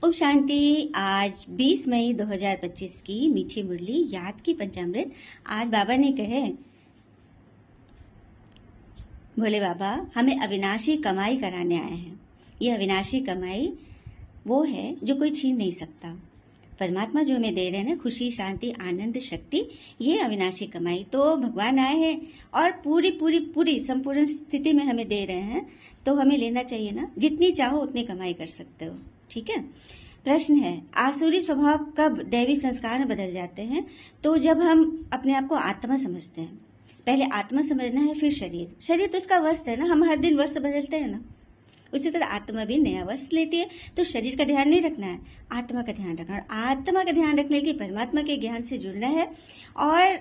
ओम शांति। आज 20 मई 2025 की मीठी मुरली याद की पंचामृत। आज बाबा ने कहे, भोले बाबा हमें अविनाशी कमाई कराने आए हैं। ये अविनाशी कमाई वो है जो कोई छीन नहीं सकता। परमात्मा जो हमें दे रहे हैं ना, खुशी, शांति, आनंद, शक्ति, ये अविनाशी कमाई तो भगवान आए हैं और पूरी पूरी पूरी संपूर्ण स्थिति में हमें दे रहे हैं। तो हमें लेना चाहिए ना, जितनी चाहो उतनी कमाई कर सकते हो। ठीक है। प्रश्न है, आसुरी स्वभाव कब दैवी संस्कार में बदल जाते हैं? तो जब हम अपने आप को आत्मा समझते हैं। पहले आत्मा समझना है, फिर शरीर। शरीर तो इसका वस्त्र है ना, हम हर दिन वस्त्र बदलते हैं ना। उसी तरह आत्मा भी नया वस्त्र लेती है। तो शरीर का ध्यान नहीं रखना है, आत्मा का ध्यान रखना है। और आत्मा का ध्यान रखने के लिए परमात्मा के ज्ञान से जुड़ना है। और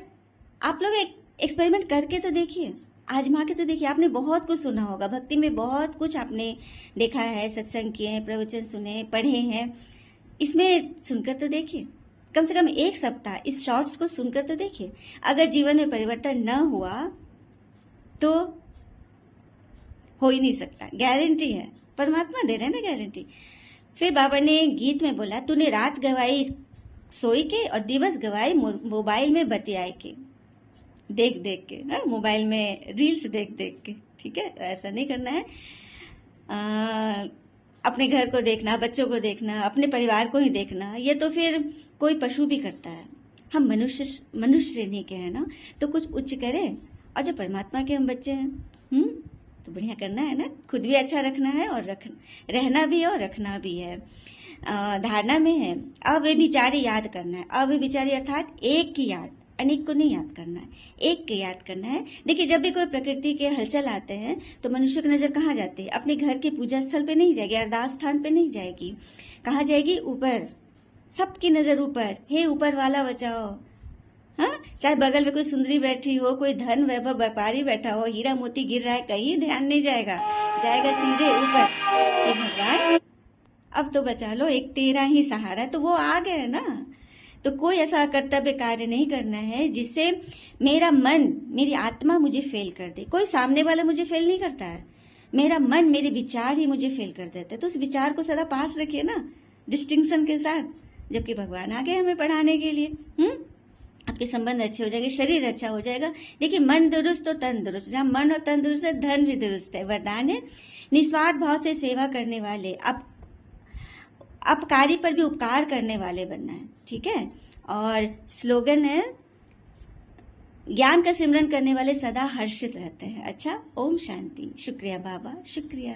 आप लोग एक एक्सपेरिमेंट करके तो देखिए, आजमा के तो देखिए। आपने बहुत कुछ सुना होगा, भक्ति में बहुत कुछ आपने देखा है, सत्संग किए हैं, प्रवचन सुने, पढ़े हैं। इसमें सुनकर तो देखिए, कम से कम एक सप्ताह इस शॉर्ट्स को सुनकर तो देखिए। अगर जीवन में परिवर्तन न हुआ तो हो ही नहीं सकता। गारंटी है, परमात्मा दे रहे हैं ना गारंटी। फिर बाबा ने गीत में बोला, तूने रात गवाई सोई के और दिवस गवाई मोबाइल में बतियाए के, देख देख के, मोबाइल में रील्स देख देख के। ठीक है, ऐसा नहीं करना है। अपने घर को देखना, बच्चों को देखना, अपने परिवार को ही देखना, ये तो फिर कोई पशु भी करता है। हम मनुष्य श्रेणी के हैं ना, तो कुछ उच्च करें। और जब परमात्मा के हम बच्चे हैं, तो बढ़िया करना है ना। खुद भी अच्छा रखना है और रहना भी है और रखना भी है। धारणा में है, अव्यभिचारी याद करना है। अव्यभिचारी अर्थात एक की याद, अनेक को नहीं याद करना है, एक के याद करना है। देखिए, जब भी कोई प्रकृति के हलचल आते हैं तो मनुष्य की नजर कहाँ जाती है? अपने घर के पूजा स्थल पे नहीं जाएगी, अरदास स्थान पे नहीं जाएगी। कहाँ जाएगी? ऊपर। सबकी नजर ऊपर। हे ऊपर वाला बचाओ। हाँ, चाहे बगल में कोई सुंदरी बैठी हो, कोई धन वैभव व्यापारी बैठा हो, हीरा मोती गिर रहा है, कहीं ध्यान नहीं जाएगा, जाएगा सीधे ऊपर। हे भगवान, अब तो बचा लो, एक तेरा ही सहारा। तो वो आ गए ना। तो कोई ऐसा कर्तव्य कार्य नहीं करना है जिससे मेरा मन, मेरी आत्मा मुझे फेल कर दे। कोई सामने वाला मुझे फेल नहीं करता है, मेरा मन, मेरे विचार ही मुझे फेल कर देते हैं। तो उस विचार को सदा पास रखिए ना, डिस्टिंक्शन के साथ। जबकि भगवान आ गए हमें पढ़ाने के लिए। आपके संबंध अच्छे हो जाएंगे, शरीर अच्छा हो जाएगा। देखिए, मन दुरुस्त तो तन दुरुस्त। जहाँ मन और तन दुरुस्त है, धन भी दुरुस्त है। वरदान है, निस्वार्थ भाव से सेवा करने वाले, अपकारी पर भी उपकार करने वाले बनना है। ठीक है। और स्लोगन है, ज्ञान का सिमरन करने वाले सदा हर्षित रहते हैं। अच्छा, ओम शांति। शुक्रिया बाबा, शुक्रिया।